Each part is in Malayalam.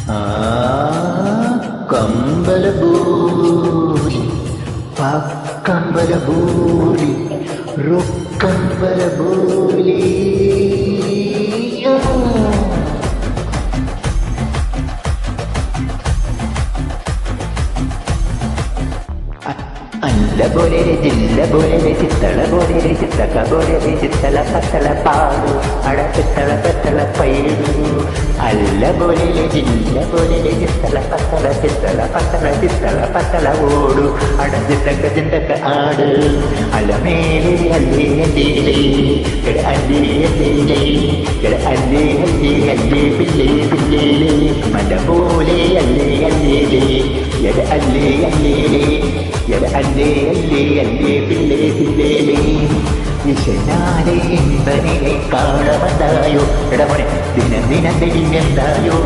ആ കമ്പലബൂരി പാക്കമ്പലബൂരി റുക്കമ്പലബൂരി അല്ല പോലെ ജില്ല പോലെ ചിത്തള പോലെ ചിത്തക്ക പോലെ ചിത്തള പത്തള പാടു അട ചിത്തള പത്തള പൈടു അല്ല പോലെ ജില്ല പോലെ ചിത്തള പത്തള ചിത്തള പത്തള ഓടു അട ചിത്തക്ക ചിന്തക്ക ആട് അലമേലെ അല്ലേ അല്ലേ അല്ലേ അല്ലേ അല്ലേ അല്ലേ പിള്ളേ പിള്ളേ മല പോലെ അല്ലേ അല്ലേ അല്ലേ അല്ലേ അല്ലേ പിള്ളേ പിള്ളേ വിശനാലെ ഇമ്പനിനെ കാണവന്നായോ ഇടമോനെ ദിനം ദിനം തെളിഞ്ഞെന്തായോ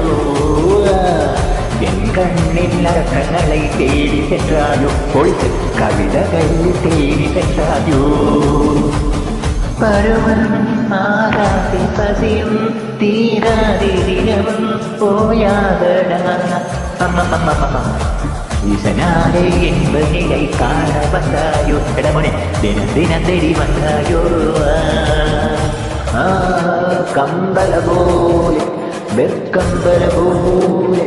എൻ കണ്ണിൽ അർത്ഥങ്ങളെ തേടി സെன்றாയോ പൊളിച്ച് കവിതകൾ തേടി സെன்றாയോ പരുവൻ ആകാതെ പതിയും തീരാതെ ദിനവും പോയാകട ഈശനാലെ ഇമ്പനിലെ കാണ വന്നായോ ഇടമോനെ ദിനം ദിനം തേടി വന്നായോ കമ്പല പോലെ വെക്കമ്പല പോലെ